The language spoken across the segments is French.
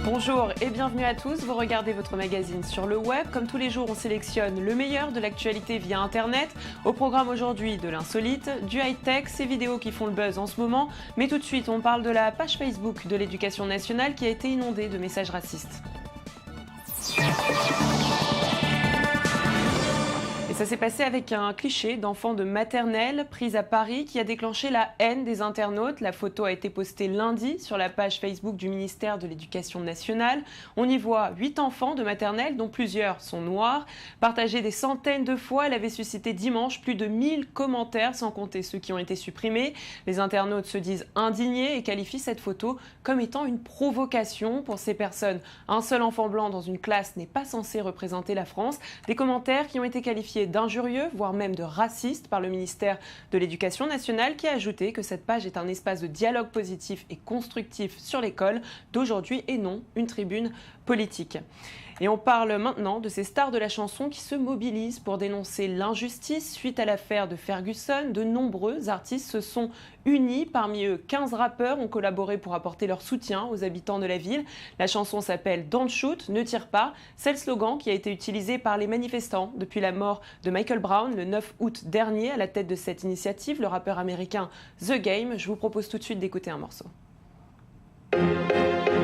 Bonjour et bienvenue à tous, vous regardez votre magazine sur le web. Comme tous les jours, on sélectionne le meilleur de l'actualité via Internet. Au programme aujourd'hui, de l'insolite, du high-tech, ces vidéos qui font le buzz en ce moment. Mais tout de suite, on parle de la page Facebook de l'Éducation nationale qui a été inondée de messages racistes. Et ça s'est passé avec un cliché d'enfant de maternelle prise à Paris qui a déclenché la haine des internautes. La photo a été postée lundi sur la page Facebook du ministère de l'Éducation nationale. On y voit 8 enfants de maternelle, dont plusieurs sont noirs. Partagée des centaines de fois, elle avait suscité dimanche plus de 1000 commentaires, sans compter ceux qui ont été supprimés. Les internautes se disent indignés et qualifient cette photo comme étant une provocation pour ces personnes. Un seul enfant blanc dans une classe n'est pas censé représenter la France. Des commentaires qui ont été qualifiés d'injurieux, voire même de raciste par le ministère de l'Éducation nationale qui a ajouté que cette page est un espace de dialogue positif et constructif sur l'école d'aujourd'hui et non une tribune politique. Et on parle maintenant de ces stars de la chanson qui se mobilisent pour dénoncer l'injustice suite à l'affaire de Ferguson. De nombreux artistes se sont unis. Parmi eux, 15 rappeurs ont collaboré pour apporter leur soutien aux habitants de la ville. La chanson s'appelle Don't Shoot, ne tire pas. C'est le slogan qui a été utilisé par les manifestants depuis la mort de Michael Brown le 9 août dernier. À la tête de cette initiative, le rappeur américain The Game. Je vous propose tout de suite d'écouter un morceau.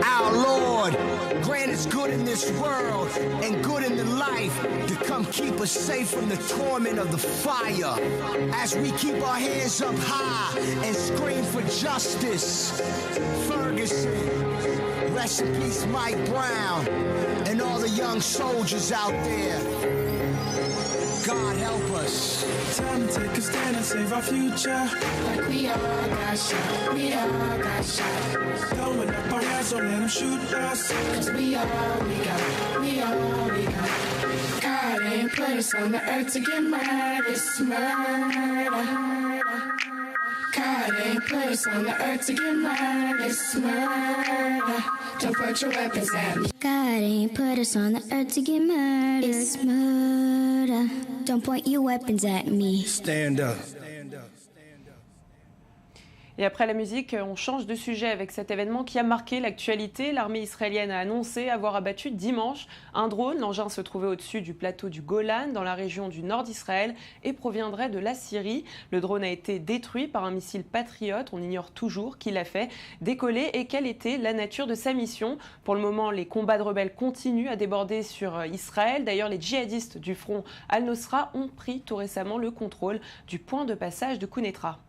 Our Lord, grant us good in this world and good in the life to come keep us safe from the torment of the fire. As we keep our hands up high and scream for justice. Ferguson, rest in peace Mike Brown, and all the young soldiers out there. God help us. Time to take a stand and save our future. Like we all got shot, we all got shot. Throwing up our hands, don't let them shoot us. Cause we all we got, we all we got. God ain't put us on the earth to get murdered, it's murder. God ain't put us on the earth to get murdered, it's murder. Don't put your weapons at me. God ain't put us on the earth to get murdered, it's murder. Don't point your weapons at me. Stand up. Et après la musique, on change de sujet avec cet événement qui a marqué l'actualité. L'armée israélienne a annoncé avoir abattu dimanche un drone. L'engin se trouvait au-dessus du plateau du Golan, dans la région du nord d'Israël, et proviendrait de la Syrie. Le drone a été détruit par un missile Patriot. On ignore toujours qui l'a fait décoller et quelle était la nature de sa mission. Pour le moment, les combats de rebelles continuent à déborder sur Israël. D'ailleurs, les djihadistes du front Al-Nosra ont pris tout récemment le contrôle du point de passage de Quneitra.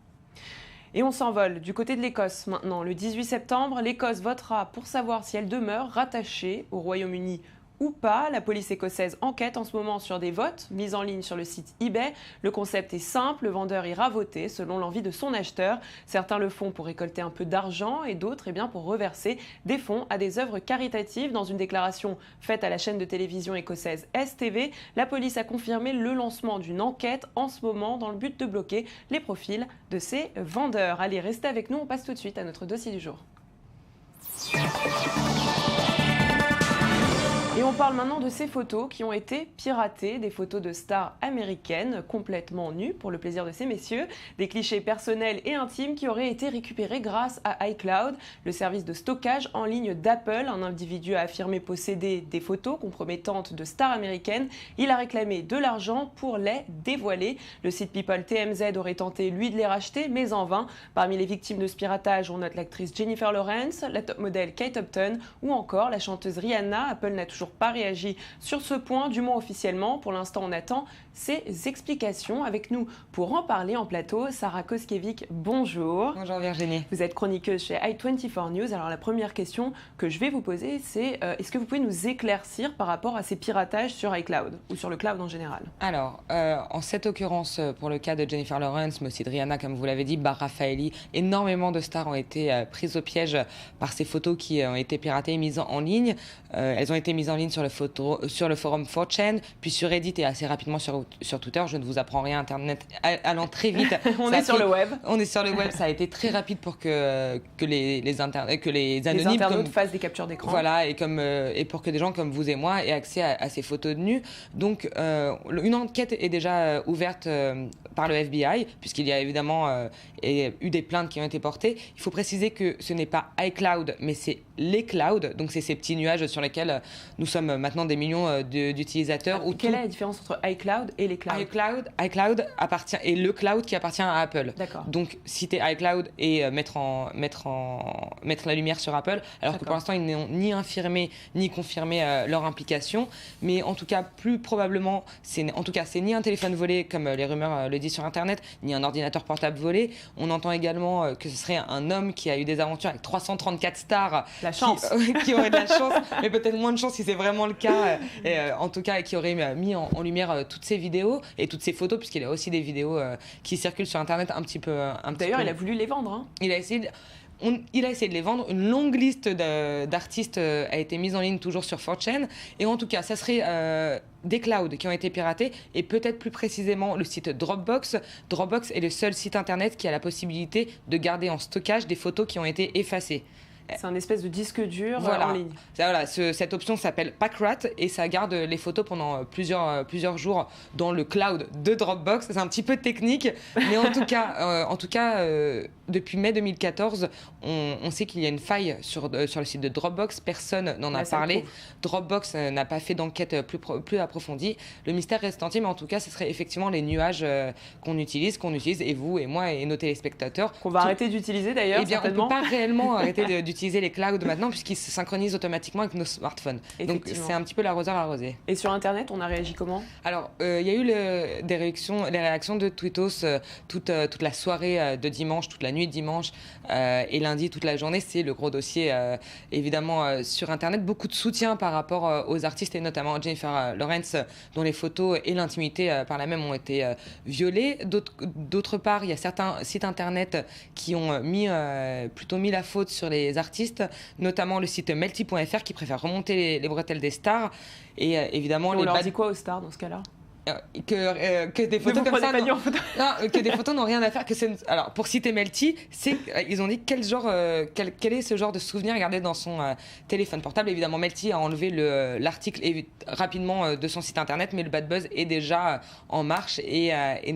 Et on s'envole du côté de l'Écosse maintenant. Le 18 septembre, l'Écosse votera pour savoir si elle demeure rattachée au Royaume-Uni ou pas. La police écossaise enquête en ce moment sur des votes mis en ligne sur le site eBay. Le concept est simple, le vendeur ira voter selon l'envie de son acheteur. Certains le font pour récolter un peu d'argent et d'autres pour reverser des fonds à des œuvres caritatives. Dans une déclaration faite à la chaîne de télévision écossaise STV, la police a confirmé le lancement d'une enquête en ce moment dans le but de bloquer les profils de ces vendeurs. Allez, restez avec nous, on passe tout de suite à notre dossier du jour. Et on parle maintenant de ces photos qui ont été piratées, des photos de stars américaines complètement nues pour le plaisir de ces messieurs, des clichés personnels et intimes qui auraient été récupérés grâce à iCloud, le service de stockage en ligne d'Apple. Un individu a affirmé posséder des photos compromettantes de stars américaines. Il a réclamé de l'argent pour les dévoiler. Le site People TMZ aurait tenté, lui, de les racheter, mais en vain. Parmi les victimes de ce piratage, on note l'actrice Jennifer Lawrence, la top modèle Kate Upton ou encore la chanteuse Rihanna. Apple n'a toujours pas réagi sur ce point, du moins officiellement. Pour l'instant, on attend ses explications. Avec nous pour en parler en plateau, Sarah Koskiewicz, bonjour. Bonjour Virginie. Vous êtes chroniqueuse chez i24 News. Alors la première question que je vais vous poser, c'est est-ce que vous pouvez nous éclaircir par rapport à ces piratages sur iCloud ou sur le cloud en général? Alors, en cette occurrence, pour le cas de Jennifer Lawrence, mais aussi de Rihanna, comme vous l'avez dit, Bar Raffaelli, énormément de stars ont été prises au piège par ces photos qui ont été piratées et mises en ligne. Elles ont été mises en ligne sur le forum 4chan, puis sur Reddit et assez rapidement sur Twitter. Je ne vous apprends rien, Internet allant très vite. On est sur le web. On est sur le web, ça a été très rapide pour que les anonymes internautes fassent des captures d'écran. Voilà, et pour que des gens comme vous et moi aient accès à ces photos de nus. Donc, une enquête est déjà ouverte par le FBI, puisqu'il y a évidemment eu des plaintes qui ont été portées. Il faut préciser que ce n'est pas iCloud, mais c'est les clouds. Donc c'est ces petits nuages sur lesquels nous sommes maintenant des millions d'utilisateurs. Quelle est la différence entre iCloud et les clouds? iCloud appartient, et le cloud qui appartient à Apple. D'accord. Donc citer iCloud et mettre la lumière sur Apple, alors que pour l'instant ils n'ont ni infirmé ni confirmé leur implication. Mais en tout cas, plus probablement, c'est ni un téléphone volé comme les rumeurs le disent sur Internet, ni un ordinateur portable volé. On entend également que ce serait un homme qui a eu des aventures avec 334 stars. La chance. Qui aurait de la chance, mais peut-être moins de chance si c'est vraiment le cas. En tout cas, qui aurait mis en lumière toutes ces vidéos et toutes ces photos, puisqu'il y a aussi des vidéos qui circulent sur Internet un petit peu. D'ailleurs, il a voulu les vendre. Hein. Il a essayé de les vendre. Une longue liste d'artistes a été mise en ligne toujours sur 4chan. Et en tout cas, ça serait des clouds qui ont été piratés et peut-être plus précisément le site Dropbox. Dropbox est le seul site internet qui a la possibilité de garder en stockage des photos qui ont été effacées. C'est un espèce de disque dur en ligne. Cette option s'appelle Packrat et ça garde les photos pendant plusieurs jours dans le cloud de Dropbox. C'est un petit peu technique, mais en tout cas, depuis mai 2014, on sait qu'il y a une faille sur le site de Dropbox. Personne n'en a parlé. Dropbox n'a pas fait d'enquête plus approfondie. Le mystère reste entier, mais en tout cas, ce serait effectivement les nuages qu'on utilise, et vous et moi et nos téléspectateurs. Qu'on va arrêter d'utiliser d'ailleurs. Eh bien, on ne peut pas réellement arrêter d'utiliser les clouds maintenant puisqu'ils se synchronisent automatiquement avec nos smartphones. Donc c'est un petit peu l'arroseur arrosé. Et sur Internet, on a réagi comment? Alors, il y a eu les réactions de Twittos toute la soirée de dimanche, toute la nuit de dimanche et lundi, toute la journée. C'est le gros dossier, évidemment, sur Internet. Beaucoup de soutien par rapport aux artistes et notamment Jennifer Lawrence, dont les photos et l'intimité par là même ont été violées. D'autre part, il y a certains sites Internet qui ont plutôt mis la faute sur les artistes, notamment le site melty.fr qui préfère remonter les bretelles des stars et évidemment on leur dit quoi aux stars dans ce cas-là? Que des photos comme ça que des photos n'ont rien à faire alors pour citer Melty, ils ont dit quel est ce genre de souvenir gardé dans son téléphone portable. Évidemment Melty a enlevé l'article rapidement de son site internet, mais le bad buzz est déjà en marche et fait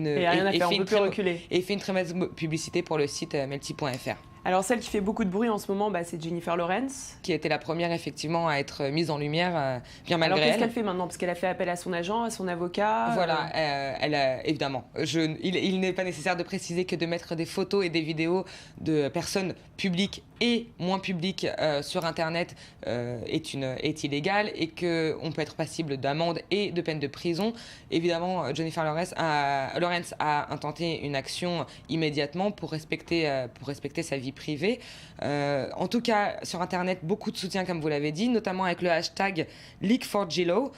une très mauvaise publicité pour le site melty.fr. Alors celle qui fait beaucoup de bruit en ce moment, c'est Jennifer Lawrence. Qui a été la première effectivement à être mise en lumière, bien malgré elle. Alors qu'est-ce qu'elle fait maintenant? Parce qu'elle a fait appel à son agent, à son avocat. Voilà, elle a, évidemment. Il n'est pas nécessaire de préciser que de mettre des photos et des vidéos de personnes publiques et moins publiques sur Internet est illégal et qu'on peut être passible d'amende et de peine de prison. Évidemment, Jennifer Lawrence a intenté une action immédiatement pour respecter sa vie privée. En tout cas, sur Internet, beaucoup de soutien, comme vous l'avez dit, notamment avec le hashtag Leak4JLo.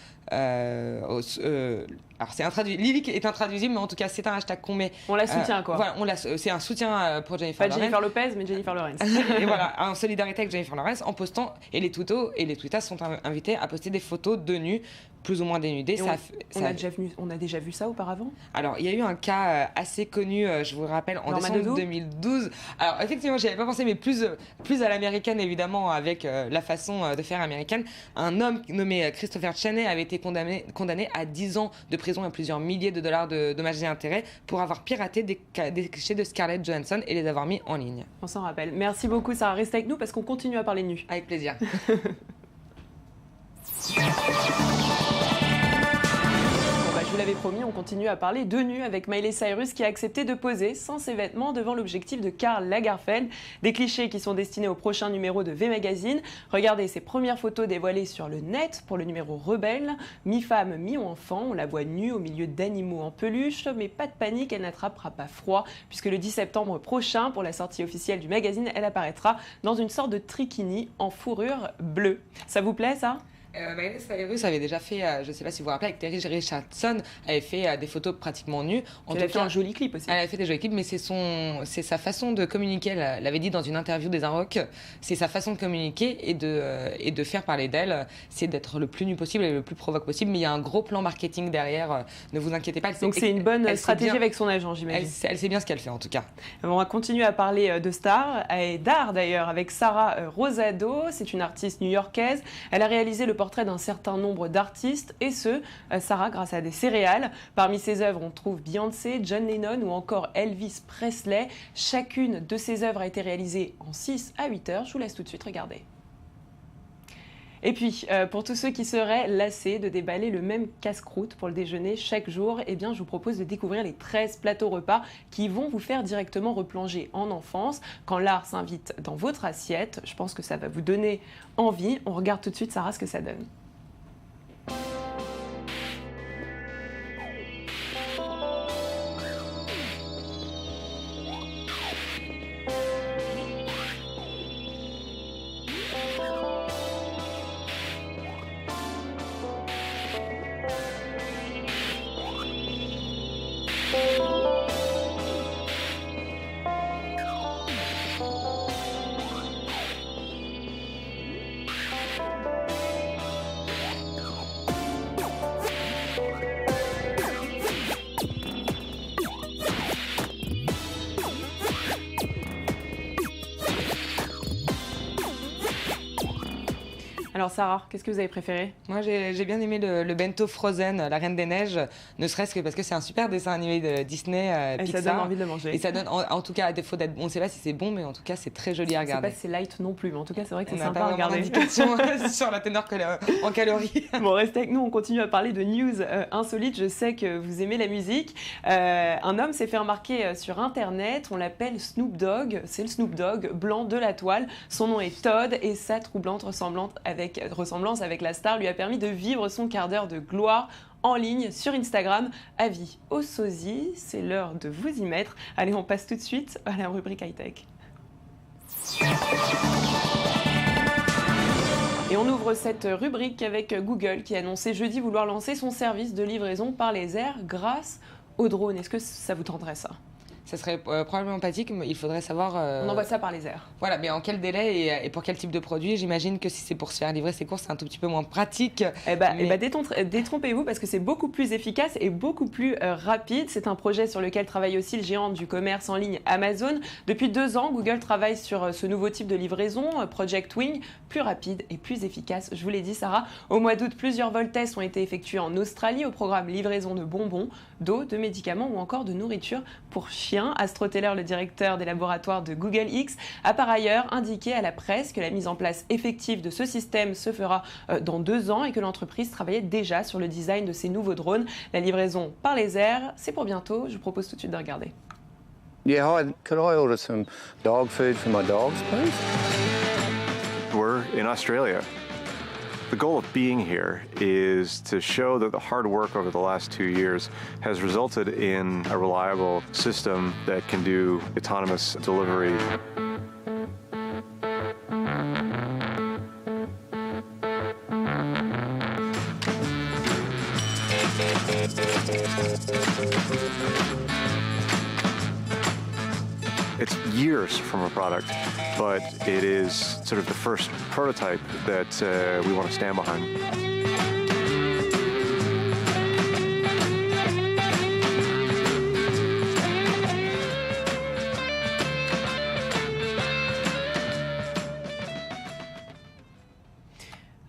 Alors Lilic est intraduisible, mais en tout cas c'est un hashtag qu'on met. On la soutient quoi. Voilà, c'est un soutien pour Jennifer Lawrence. Pas Jennifer Lopez, mais Jennifer Lawrence. Et voilà, en solidarité avec Jennifer Lawrence, en postant, et les tweetas sont invités à poster des photos de nus, plus ou moins dénudées. On a déjà vu ça auparavant? Alors il y a eu un cas assez connu, je vous le rappelle, en décembre 2012. Alors effectivement, j'y avais pas pensé, mais plus à l'américaine évidemment, avec la façon de faire américaine. Un homme nommé Christopher Chaney avait été condamné à 10 ans de prison et plusieurs milliers de dollars de dommages et intérêts pour avoir piraté des clichés de Scarlett Johansson et les avoir mis en ligne. On s'en rappelle. Merci beaucoup Sarah, reste avec nous parce qu'on continue à parler nus. Avec plaisir. Je vous l'avais promis, on continue à parler de nu avec Miley Cyrus qui a accepté de poser sans ses vêtements devant l'objectif de Karl Lagerfeld. Des clichés qui sont destinés au prochain numéro de V Magazine. Regardez ces premières photos dévoilées sur le net pour le numéro Rebelle. Mi-femme, mi-enfant, on la voit nue au milieu d'animaux en peluche, mais pas de panique, elle n'attrapera pas froid puisque le 10 septembre prochain, pour la sortie officielle du magazine, elle apparaîtra dans une sorte de trikini en fourrure bleue. Ça vous plaît ça ? Miley Cyrus avait déjà fait, je ne sais pas si vous vous rappelez, avec Terry Richardson, avait fait des photos pratiquement nues. Elle a fait un joli clip aussi. Elle a fait des jolis clips, mais c'est sa façon de communiquer. Elle l'avait dit dans une interview des Inrocks, c'est sa façon de communiquer et de faire parler d'elle. C'est d'être le plus nu possible et le plus provoque possible, mais il y a un gros plan marketing derrière. Ne vous inquiétez pas. Donc c'est une bonne stratégie avec son agent, j'imagine. Elle sait bien ce qu'elle fait en tout cas. On va continuer à parler de stars et d'art d'ailleurs avec Sarah Rosado. C'est une artiste new-yorkaise. Elle a réalisé le portrait d'un certain nombre d'artistes et Sarah, grâce à des céréales. Parmi ses œuvres, on trouve Beyoncé, John Lennon ou encore Elvis Presley. Chacune de ces œuvres a été réalisée en 6 à 8 heures. Je vous laisse tout de suite regarder. Et puis, pour tous ceux qui seraient lassés de déballer le même casse-croûte pour le déjeuner chaque jour, eh bien, je vous propose de découvrir les 13 plateaux repas qui vont vous faire directement replonger en enfance. Quand l'art s'invite dans votre assiette, je pense que ça va vous donner envie. On regarde tout de suite, Sarah, ce que ça donne. Alors Sarah, qu'est-ce que vous avez préféré? Moi, j'ai bien aimé le bento Frozen, la Reine des Neiges, ne serait-ce que parce que c'est un super dessin animé de Disney, Et Pixar. ça donne envie de le manger. Et ça donne, en tout cas, à défaut d'être, on ne sait pas si c'est bon, mais en tout cas, c'est très joli à regarder. Je sais pas si c'est light non plus, mais en tout cas, c'est vrai que c'est On n'a sympa pas à vraiment regarder. d'indication sur la teneur en calories. Bon, restez avec nous, on continue à parler de news insolites. Je sais que vous aimez la musique. Un homme s'est fait remarquer sur Internet, on l'appelle Snoop Dogg. C'est le Snoop Dogg blanc de la toile. Son nom est Todd et sa troublante ressemblance avec la star lui a permis de vivre son quart d'heure de gloire en ligne sur Instagram. Avis aux sosies, c'est l'heure de vous y mettre. Allez, on passe tout de suite à la rubrique high-tech. Et on ouvre cette rubrique avec Google qui a annoncé jeudi vouloir lancer son service de livraison par les airs grâce aux drones. Est-ce que ça vous tenterait ça? Ça serait probablement pratique, mais il faudrait savoir... On envoie ça par les airs. Voilà, mais en quel délai et pour quel type de produit? J'imagine que si c'est pour se faire livrer ses courses, c'est un tout petit peu moins pratique. Détrompez-vous parce que c'est beaucoup plus efficace et beaucoup plus rapide. C'est un projet sur lequel travaille aussi le géant du commerce en ligne Amazon. Depuis 2 ans, Google travaille sur ce nouveau type de livraison, Project Wing, plus rapide et plus efficace. Je vous l'ai dit, Sarah. Au mois d'août, plusieurs vols tests ont été effectués en Australie au programme livraison de bonbons, d'eau, de médicaments ou encore de nourriture pour chiens. Astro Teller, le directeur des laboratoires de Google X, a par ailleurs indiqué à la presse que la mise en place effective de ce système se fera dans 2 ans et que l'entreprise travaillait déjà sur le design de ces nouveaux drones. La livraison par les airs, c'est pour bientôt. Je vous propose tout de suite de regarder. Yeah, hi. Could I order some dog food for my dogs, please? We're in Australia. The goal of being here is to show that the hard work over the last 2 years has resulted in a reliable system that can do autonomous delivery. It's years from a product, but it is sort of the first prototype that we want to stand behind.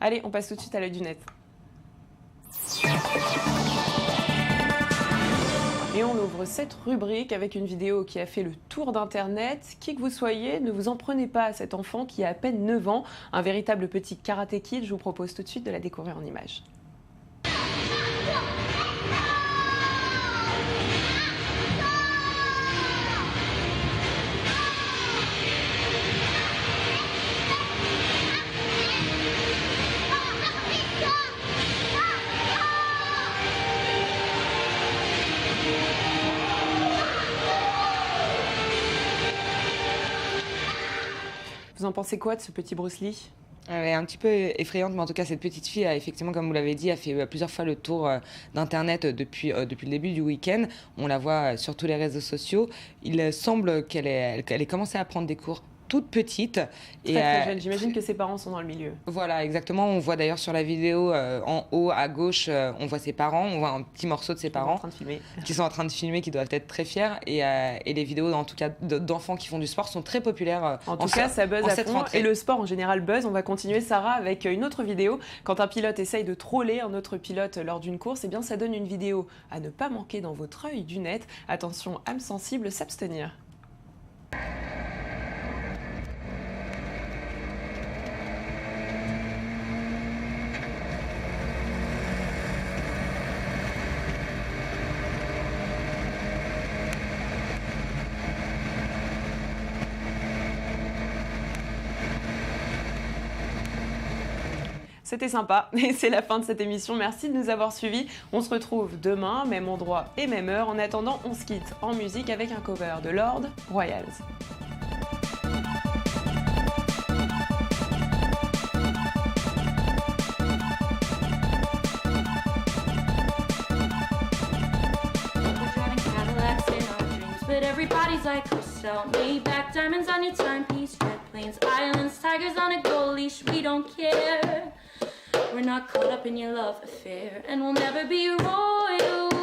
Allez, on passe tout de suite à l'œil du net. Et on ouvre cette rubrique avec une vidéo qui a fait le tour d'Internet. Qui que vous soyez, ne vous en prenez pas à cet enfant qui a à peine 9 ans. Un véritable petit karaté kid. Je vous propose tout de suite de la découvrir en images. Vous en pensez quoi de ce petit Bruce Lee ? Elle est un petit peu effrayante, mais en tout cas, cette petite fille a effectivement, comme vous l'avez dit, a fait plusieurs fois le tour d'Internet depuis le début du week-end. On la voit sur tous les réseaux sociaux. Il semble qu'elle ait commencé à prendre des cours toute petite. Très jeune. J'imagine que ses parents sont dans le milieu. Voilà, exactement. On voit d'ailleurs sur la vidéo, en haut à gauche, on voit ses parents. On voit un petit morceau de ses parents. Qui sont en train de filmer, qui doivent être très fiers. Et les vidéos, en tout cas, d'enfants qui font du sport sont très populaires. En tout cas, ça buzz à fond. Et le sport, en général, buzz. On va continuer, Sarah, avec une autre vidéo. Quand un pilote essaye de troller un autre pilote lors d'une course, eh bien, ça donne une vidéo à ne pas manquer dans votre œil du net. Attention, âme sensible, s'abstenir. c'était sympa. Et c'est la fin de cette émission. Merci de nous avoir suivis. On se retrouve demain, même endroit et même heure. En attendant, on se quitte en musique avec un cover de Lord Royals. But everybody's like, Crystal, Maybach, diamonds on your timepiece, jet planes, islands, tigers on a gold leash. We don't care. We're not caught up in your love affair, and we'll never be royal.